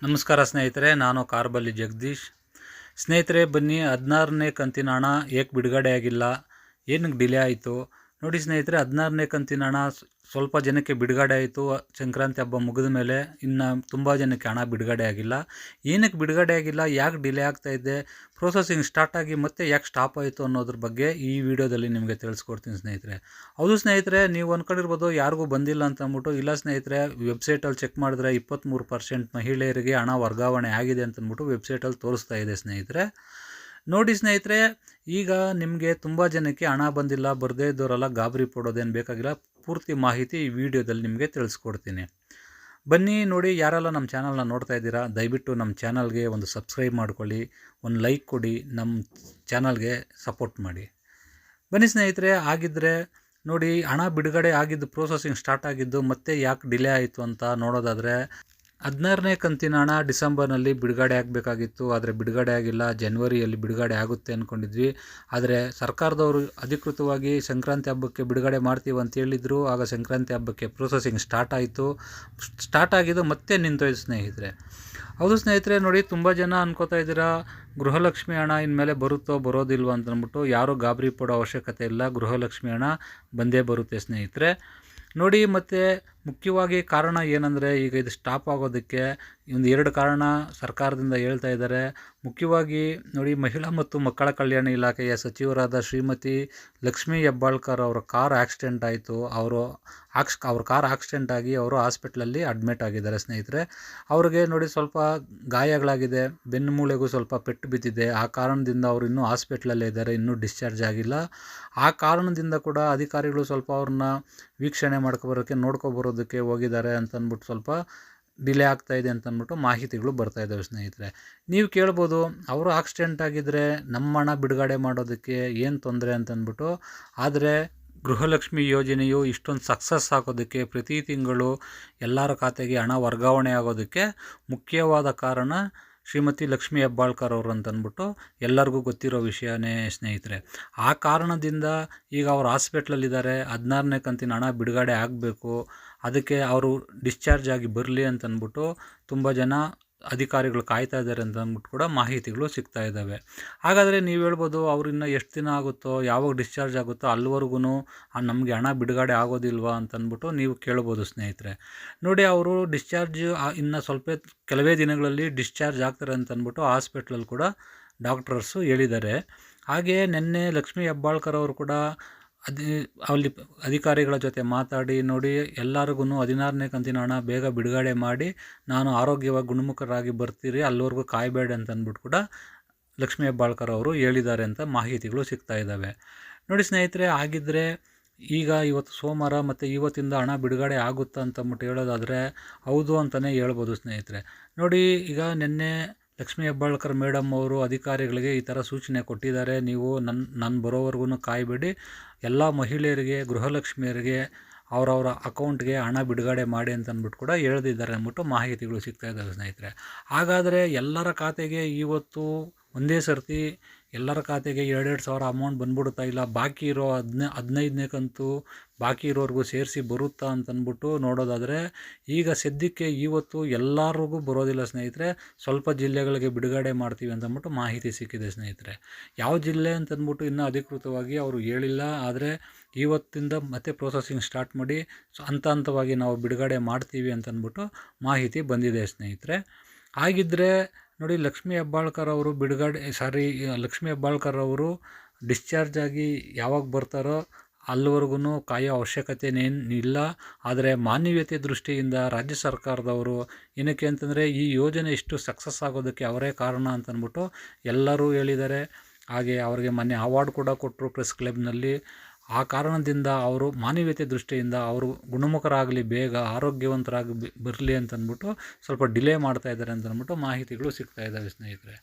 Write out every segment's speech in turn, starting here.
ನಮಸ್ಕಾರ ಸ್ನೇಹಿತರೆ, ನಾನು ಕಾರ್ಬಲ್ಲಿ ಜಗದೀಶ್. ಸ್ನೇಹಿತರೆ ಬನ್ನಿ, 16ನೇ ಕಂತಿನ ಹಣ ಏಕೆ ಬಿಡುಗಡೆ ಆಗಿಲ್ಲ, ಏನಕ್ಕೆ ಡಿಲೇ ಆಯಿತು ನೋಡಿ ಸ್ನೇಹಿತರೆ. 16ನೇ ಕಂತಿನ ಹಣ ಸ್ವಲ್ಪ ಜನಕ್ಕೆ ಬಿಡುಗಡೆ ಆಯಿತು. ಸಂಕ್ರಾಂತಿ ಹಬ್ಬ ಮುಗಿದ ಮೇಲೆ ಇನ್ನು ತುಂಬ ಜನಕ್ಕೆ ಹಣ ಬಿಡುಗಡೆ ಆಗಿಲ್ಲ. ಏನಕ್ಕೆ ಬಿಡುಗಡೆ ಆಗಿಲ್ಲ, ಯಾಕೆ ಡಿಲೇ ಆಗ್ತಾಯಿದೆ, ಪ್ರೊಸೆಸಿಂಗ್ ಸ್ಟಾರ್ಟ್ ಆಗಿ ಮತ್ತೆ ಯಾಕೆ ಸ್ಟಾಪ್ ಆಯಿತು ಅನ್ನೋದ್ರ ಬಗ್ಗೆ ಈ ವಿಡಿಯೋದಲ್ಲಿ ನಿಮಗೆ ತಿಳಿಸ್ಕೊಡ್ತೀನಿ ಸ್ನೇಹಿತರೆ. ಹೌದು ಸ್ನೇಹಿತರೆ, ನೀವು ಅಂದ್ಕೊಂಡಿರ್ಬೋದು ಯಾರಿಗೂ ಬಂದಿಲ್ಲ ಅಂತ ಅಂದ್ಬಿಟ್ಟು. ಇಲ್ಲ ಸ್ನೇಹಿತರೆ, ವೆಬ್ಸೈಟಲ್ಲಿ ಚೆಕ್ ಮಾಡಿದ್ರೆ 23% ಮಹಿಳೆಯರಿಗೆ ಹಣ ವರ್ಗಾವಣೆ ಆಗಿದೆ ಅಂತಂದ್ಬಿಟ್ಟು ವೆಬ್ಸೈಟಲ್ಲಿ ತೋರಿಸ್ತಾ ಇದೆ ಸ್ನೇಹಿತರೆ. ನೋಡಿ ಸ್ನೇಹಿತರೆ, ಈಗ ನಿಮಗೆ ತುಂಬ ಜನಕ್ಕೆ ಹಣ ಬಂದಿಲ್ಲ, ಬರದೇ ಇದ್ದವರೆಲ್ಲ ಗಾಬರಿ ಪಡೋದೇನು ಬೇಕಾಗಿಲ್ಲ. ಪೂರ್ತಿ ಮಾಹಿತಿ ಈ ವಿಡಿಯೋದಲ್ಲಿ ನಿಮಗೆ ತಿಳಿಸ್ಕೊಡ್ತೀನಿ. ಬನ್ನಿ ನೋಡಿ, ಯಾರೆಲ್ಲ ನಮ್ಮ ಚಾನಲ್ನ ನೋಡ್ತಾ ಇದ್ದೀರಾ ದಯವಿಟ್ಟು ನಮ್ಮ ಚಾನಲ್ಗೆ ಒಂದು ಸಬ್ಸ್ಕ್ರೈಬ್ ಮಾಡ್ಕೊಳ್ಳಿ, ಒಂದು ಲೈಕ್ ಕೊಡಿ, ನಮ್ಮ ಚಾನಲ್ಗೆ ಸಪೋರ್ಟ್ ಮಾಡಿ. ಬನ್ನಿ ಸ್ನೇಹಿತರೆ, ಆಗಿದ್ದರೆ ನೋಡಿ, ಹಣ ಬಿಡುಗಡೆ ಆಗಿದ್ದು, ಪ್ರೋಸೆಸಿಂಗ್ ಸ್ಟಾರ್ಟ್ ಆಗಿದ್ದು ಮತ್ತೆ ಯಾಕೆ ಡಿಲೇ ಆಯಿತು ಅಂತ ನೋಡೋದಾದರೆ, 16ನೇ ಕಂತಿನ ಹಣ ಡಿಸೆಂಬರ್ನಲ್ಲಿ ಬಿಡುಗಡೆ ಆಗಬೇಕಾಗಿತ್ತು, ಆದರೆ ಬಿಡುಗಡೆ ಆಗಿಲ್ಲ. ಜನವರಿಯಲ್ಲಿ ಬಿಡುಗಡೆ ಆಗುತ್ತೆ ಅಂದ್ಕೊಂಡಿದ್ವಿ. ಆದರೆ ಸರ್ಕಾರದವರು ಅಧಿಕೃತವಾಗಿ ಸಂಕ್ರಾಂತಿ ಹಬ್ಬಕ್ಕೆ ಬಿಡುಗಡೆ ಮಾಡ್ತೀವಿ ಅಂತ ಹೇಳಿದರು. ಆಗ ಸಂಕ್ರಾಂತಿ ಹಬ್ಬಕ್ಕೆ ಪ್ರೊಸೆಸಿಂಗ್ ಸ್ಟಾರ್ಟ್ ಆಗಿದ್ದು ಮತ್ತೆ ನಿಂತೋಯ್ತು ಸ್ನೇಹಿತರೆ. ಹೌದು ಸ್ನೇಹಿತರೆ, ನೋಡಿ ತುಂಬ ಜನ ಅನ್ಕೋತಾ ಇದ್ದೀರಾ ಗೃಹಲಕ್ಷ್ಮಿ ಹಣ ಇನ್ಮೇಲೆ ಬರುತ್ತೋ ಬರೋದಿಲ್ವೋ ಅಂತಂದ್ಬಿಟ್ಟು. ಯಾರೂ ಗಾಬರಿ ಪಡೋ ಅವಶ್ಯಕತೆ ಇಲ್ಲ, ಗೃಹಲಕ್ಷ್ಮಿ ಹಣ ಬಂದೇ ಬರುತ್ತೆ ಸ್ನೇಹಿತರೆ. ನೋಡಿ, ಮತ್ತು ಮುಖ್ಯವಾಗಿ ಕಾರಣ ಏನಂದರೆ, ಈಗ ಇದು ಸ್ಟಾಪ್ ಆಗೋದಕ್ಕೆ ಒಂದು 2 ಕಾರಣ ಸರ್ಕಾರದಿಂದ ಹೇಳ್ತಾ ಇದ್ದಾರೆ. ಮುಖ್ಯವಾಗಿ ನೋಡಿ, ಮಹಿಳಾ ಮತ್ತು ಮಕ್ಕಳ ಕಲ್ಯಾಣ ಇಲಾಖೆಯ ಸಚಿವರಾದ ಶ್ರೀಮತಿ ಲಕ್ಷ್ಮೀ ಹೆಬ್ಬಾಳ್ಕರ್ ಅವರ ಕಾರ್ ಆಕ್ಸಿಡೆಂಟ್ ಆಯಿತು. ಅವ್ರ ಕಾರ್ ಆಕ್ಸಿಡೆಂಟ್ ಆಗಿ ಅವರು ಹಾಸ್ಪಿಟ್ಲಲ್ಲಿ ಅಡ್ಮಿಟ್ ಆಗಿದ್ದಾರೆ ಸ್ನೇಹಿತರೆ. ಅವ್ರಿಗೆ ನೋಡಿ ಸ್ವಲ್ಪ ಗಾಯಗಳಾಗಿದೆ, ಬೆನ್ನು ಮೂಳೆಗೂ ಸ್ವಲ್ಪ ಪೆಟ್ಟು ಬಿದ್ದಿದೆ. ಆ ಕಾರಣದಿಂದ ಅವರು ಇನ್ನೂ ಹಾಸ್ಪಿಟ್ಲಲ್ಲೇ ಇದ್ದಾರೆ, ಇನ್ನೂ ಡಿಸ್ಚಾರ್ಜ್ ಆಗಿಲ್ಲ. ಆ ಕಾರಣದಿಂದ ಕೂಡ ಅಧಿಕಾರಿಗಳು ಸ್ವಲ್ಪ ಅವ್ರನ್ನ ವೀಕ್ಷಣೆ ಮಾಡ್ಕೊಬರೋಕ್ಕೆ ನೋಡ್ಕೊಬರೋದಕ್ಕೆ ಹೋಗಿದ್ದಾರೆ ಅಂತಂದ್ಬಿಟ್ಟು ಸ್ವಲ್ಪ ಡಿಲೇ ಆಗ್ತಾಯಿದೆ ಅಂತಂದ್ಬಿಟ್ಟು ಮಾಹಿತಿಗಳು ಬರ್ತಾ ಇದ್ದಾವೆ ಸ್ನೇಹಿತರೆ. ನೀವು ಕೇಳ್ಬೋದು, ಅವರು ಆಕ್ಸಿಡೆಂಟ್ ಆಗಿದ್ದರೆ ನಮ್ಮ ಹಣ ಬಿಡುಗಡೆ ಮಾಡೋದಕ್ಕೆ ಏನು ತೊಂದರೆ ಅಂತಂದ್ಬಿಟ್ಟು. ಆದರೆ ಗೃಹಲಕ್ಷ್ಮಿ ಯೋಜನೆಯು ಇಷ್ಟೊಂದು ಸಕ್ಸಸ್ ಆಗೋದಕ್ಕೆ, ಪ್ರತಿ ತಿಂಗಳು ಎಲ್ಲರ ಖಾತೆಗೆ ಹಣ ವರ್ಗಾವಣೆ ಆಗೋದಕ್ಕೆ ಮುಖ್ಯವಾದ ಕಾರಣ ಶ್ರೀಮತಿ ಲಕ್ಷ್ಮೀ ಹೆಬ್ಬಾಳ್ಕರ್ ಅವರು ಅಂತಂದ್ಬಿಟ್ಟು ಎಲ್ಲರಿಗೂ ಗೊತ್ತಿರೋ ವಿಷಯನೇ ಸ್ನೇಹಿತರೆ. ಆ ಕಾರಣದಿಂದ ಈಗ ಅವರು ಹಾಸ್ಪಿಟ್ಲಲ್ಲಿದ್ದಾರೆ. 16ನೇ ಕಂತಿನ ಹಣ ಬಿಡುಗಡೆ ಆಗಬೇಕು, ಅದಕ್ಕೆ ಅವರು ಡಿಸ್ಚಾರ್ಜ್ ಆಗಿ ಬರಲಿ ಅಂತಂದ್ಬಿಟ್ಟು ತುಂಬ ಜನ ಅಧಿಕಾರಿಗಳು ಕಾಯ್ತಾ ಇದ್ದಾರೆ ಅಂತ ಅಂದ್ಬಿಟ್ಟು ಕೂಡ ಮಾಹಿತಿಗಳು ಸಿಗ್ತಾ ಇದ್ದಾವೆ. ಹಾಗಾದರೆ ನೀವು ಹೇಳ್ಬೋದು, ಅವ್ರು ಇನ್ನೂ ಎಷ್ಟು ದಿನ ಆಗುತ್ತೋ, ಯಾವಾಗ ಡಿಸ್ಚಾರ್ಜ್ ಆಗುತ್ತೋ ಅಲ್ಲಿವರೆಗೂ ನಮಗೆ ಹಣ ಬಿಡುಗಡೆ ಆಗೋದಿಲ್ವಾ ಅಂತಂದ್ಬಿಟ್ಟು ನೀವು ಕೇಳ್ಬೋದು ಸ್ನೇಹಿತರೆ. ನೋಡಿ, ಅವರು ಡಿಸ್ಚಾರ್ಜ್ ಇನ್ನು ಕೆಲವೇ ದಿನಗಳಲ್ಲಿ ಡಿಸ್ಚಾರ್ಜ್ ಆಗ್ತಾರೆ ಅಂತಂದ್ಬಿಟ್ಟು ಹಾಸ್ಪಿಟ್ಲಲ್ಲಿ ಕೂಡ ಡಾಕ್ಟರ್ಸು ಹೇಳಿದ್ದಾರೆ. ಹಾಗೆಯೇ ನಿನ್ನೆ ಲಕ್ಷ್ಮೀ ಹೆಬ್ಬಾಳ್ಕರ್ ಅವರು ಕೂಡ ಅಲ್ಲಿ ಅಧಿಕಾರಿಗಳ ಜೊತೆ ಮಾತಾಡಿ ನೋಡಿ, ಎಲ್ಲರಿಗೂ 16ನೇ ಕಂತಿನ ಹಣ ಬೇಗ ಬಿಡುಗಡೆ ಮಾಡಿ, ನಾನು ಆರೋಗ್ಯವಾಗಿ ಗುಣಮುಖರಾಗಿ ಬರ್ತೀರಿ, ಅಲ್ಲಿವರೆಗೂ ಕಾಯಬೇಡಿ ಅಂತಂದ್ಬಿಟ್ಟು ಕೂಡ ಲಕ್ಷ್ಮೀ ಹೆಬ್ಬಾಳ್ಕರ್ ಅವರು ಹೇಳಿದ್ದಾರೆ ಅಂತ ಮಾಹಿತಿಗಳು ಸಿಗ್ತಾ ಇದ್ದಾವೆ. ನೋಡಿ ಸ್ನೇಹಿತರೆ, ಆಗಿದ್ದರೆ ಈಗ ಇವತ್ತು ಸೋಮವಾರ ಮತ್ತು ಇವತ್ತಿಂದ ಹಣ ಬಿಡುಗಡೆ ಆಗುತ್ತಾ ಅಂತಂದ್ಬಿಟ್ಟು ಹೇಳೋದಾದರೆ ಹೌದು ಅಂತಲೇ ಹೇಳ್ಬೋದು ಸ್ನೇಹಿತರೆ. ನೋಡಿ, ಈಗ ನಿನ್ನೆ ಲಕ್ಷ್ಮೀ ಹೆಬ್ಬಾಳ್ಕರ್ ಮೇಡಮ್ ಅವರು ಅಧಿಕಾರಿಗಳಿಗೆ ಈ ಥರ ಸೂಚನೆ ಕೊಟ್ಟಿದ್ದಾರೆ, ನೀವು ನಾನು ಬರೋವರೆಗೂ ಕಾಯಬೇಡಿ, ಎಲ್ಲ ಮಹಿಳೆಯರಿಗೆ, ಗೃಹಲಕ್ಷ್ಮಿಯರಿಗೆ ಅವರವರ ಅಕೌಂಟ್ಗೆ ಹಣ ಬಿಡುಗಡೆ ಮಾಡಿ ಅಂತಂದ್ಬಿಟ್ಟು ಕೂಡ ಹೇಳ್ದಿದ್ದಾರೆ ಅಂದ್ಬಿಟ್ಟು ಮಾಹಿತಿಗಳು ಸಿಗ್ತಾ ಇದ್ದಾವೆ ಸ್ನೇಹಿತರೆ. ಹಾಗಾದರೆ ಎಲ್ಲರ ಖಾತೆಗೆ ಇವತ್ತು ಒಂದೇ ಸರ್ತಿ ಎಲ್ಲರ ಖಾತೆಗೆ 2,2 ಸಾವಿರ ಅಮೌಂಟ್ ಬಂದ್ಬಿಡುತ್ತಾ, ಇಲ್ಲ ಬಾಕಿ ಇರೋ 15ನೇ ಕಂತು ಬಾಕಿ ಇರೋರಿಗೂ ಸೇರಿಸಿ ಬರುತ್ತಾ ಅಂತಂದ್ಬಿಟ್ಟು ನೋಡೋದಾದರೆ, ಈಗ ಸದ್ಯಕ್ಕೆ ಇವತ್ತು ಎಲ್ಲರಿಗೂ ಬರೋದಿಲ್ಲ ಸ್ನೇಹಿತರೆ. ಸ್ವಲ್ಪ ಜಿಲ್ಲೆಗಳಿಗೆ ಬಿಡುಗಡೆ ಮಾಡ್ತೀವಿ ಅಂತಂದ್ಬಿಟ್ಟು ಮಾಹಿತಿ ಸಿಕ್ಕಿದೆ ಸ್ನೇಹಿತರೆ. ಯಾವ ಜಿಲ್ಲೆ ಅಂತಂದ್ಬಿಟ್ಟು ಇನ್ನೂ ಅಧಿಕೃತವಾಗಿ ಅವರು ಹೇಳಿಲ್ಲ. ಆದರೆ ಇವತ್ತಿಂದ ಮತ್ತೆ ಪ್ರೊಸೆಸಿಂಗ್ ಸ್ಟಾರ್ಟ್ ಮಾಡಿ ಹಂತ ಹಂತವಾಗಿ ನಾವು ಬಿಡುಗಡೆ ಮಾಡ್ತೀವಿ ಅಂತಂದ್ಬಿಟ್ಟು ಮಾಹಿತಿ ಬಂದಿದೆ ಸ್ನೇಹಿತರೆ. ಹಾಗಿದ್ದರೆ ನೋಡಿ, ಲಕ್ಷ್ಮೀ ಹೆಬ್ಬಾಳ್ಕರ್ ಅವರು ಡಿಸ್ಚಾರ್ಜ್ ಆಗಿ ಯಾವಾಗ ಬರ್ತಾರೋ ಅಲ್ಲಿವರೆಗೂ ಕಾಯೋ ಅವಶ್ಯಕತೆನೇನಿಲ್ಲ. ಆದರೆ ಮಾನವೀಯತೆ ದೃಷ್ಟಿಯಿಂದ ರಾಜ್ಯ ಸರ್ಕಾರದವರು ಏನಕ್ಕೆ ಅಂತಂದರೆ, ಈ ಯೋಜನೆ ಇಷ್ಟು ಸಕ್ಸಸ್ ಆಗೋದಕ್ಕೆ ಅವರೇ ಕಾರಣ ಅಂತಂದ್ಬಿಟ್ಟು ಎಲ್ಲರೂ ಹೇಳಿದ್ದಾರೆ. ಹಾಗೆ ಅವರಿಗೆ ಮೊನ್ನೆ ಅವಾರ್ಡ್ ಕೂಡ ಕೊಟ್ಟರು ಪ್ರೆಸ್ ಕ್ಲಬ್ನಲ್ಲಿ. ಆ ಕಾರಣದಿಂದ ಅವರು ಮಾನವೀಯತೆ ದೃಷ್ಟಿಯಿಂದ ಅವರು ಗುಣಮುಖರಾಗಲಿ, ಬೇಗ ಆರೋಗ್ಯವಂತರಾಗಿ ಬರಲಿ ಅಂತಂದ್ಬಿಟ್ಟು ಸ್ವಲ್ಪ ಡಿಲೇ ಮಾಡ್ತಾ ಇದ್ದಾರೆ ಅಂತಂದ್ಬಿಟ್ಟು ಮಾಹಿತಿಗಳು ಸಿಗ್ತಾ ಇದ್ದಾವೆ ಸ್ನೇಹಿತರೆ.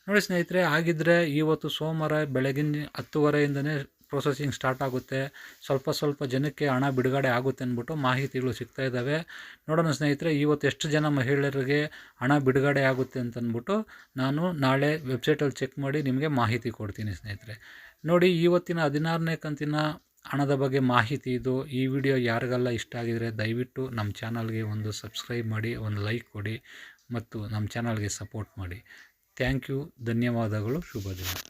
ನೋಡಿ ಸ್ನೇಹಿತರೆ, ಆಗಿದ್ದರೆ ಇವತ್ತು ಸೋಮವಾರ ಬೆಳಗಿನ 10:30ಇಂದನೇ ಪ್ರೊಸೆಸಿಂಗ್ ಸ್ಟಾರ್ಟ್ ಆಗುತ್ತೆ. ಸ್ವಲ್ಪ ಜನಕ್ಕೆ ಹಣ ಬಿಡುಗಡೆ ಆಗುತ್ತೆ ಅಂದ್ಬಿಟ್ಟು ಮಾಹಿತಿಗಳು ಸಿಗ್ತಾ ಇದ್ದಾವೆ. ನೋಡೋಣ ಸ್ನೇಹಿತರೆ, ಇವತ್ತು ಎಷ್ಟು ಜನ ಮಹಿಳೆಯರಿಗೆ ಹಣ ಬಿಡುಗಡೆ ಆಗುತ್ತೆ ಅಂತಂದ್ಬಿಟ್ಟು ನಾನು ನಾಳೆ ವೆಬ್ಸೈಟಲ್ಲಿ ಚೆಕ್ ಮಾಡಿ ನಿಮಗೆ ಮಾಹಿತಿ ಕೊಡ್ತೀನಿ ಸ್ನೇಹಿತರೆ. ನೋಡಿ, ಇವತ್ತಿನ 16ನೇ ಕಂತಿನ ಹಣದ ಬಗ್ಗೆ ಮಾಹಿತಿ ಇದು. ಈ ವಿಡಿಯೋ ಯಾರಿಗೆಲ್ಲ ಇಷ್ಟ ಆಗಿದರೆ ದಯವಿಟ್ಟು ನಮ್ಮ ಚಾನಲ್ಗೆ ಒಂದು ಸಬ್ಸ್ಕ್ರೈಬ್ ಮಾಡಿ, ಒಂದು ಲೈಕ್ ಕೊಡಿ. ಮತ್ತು ನಮ್ಮ ಚಾನಲ್ಗೆ ಸಪೋರ್ಟ್ ಮಾಡಿ. Thank you. ಧನ್ಯವಾದಗಳು. ಶುಭ ದಿನ.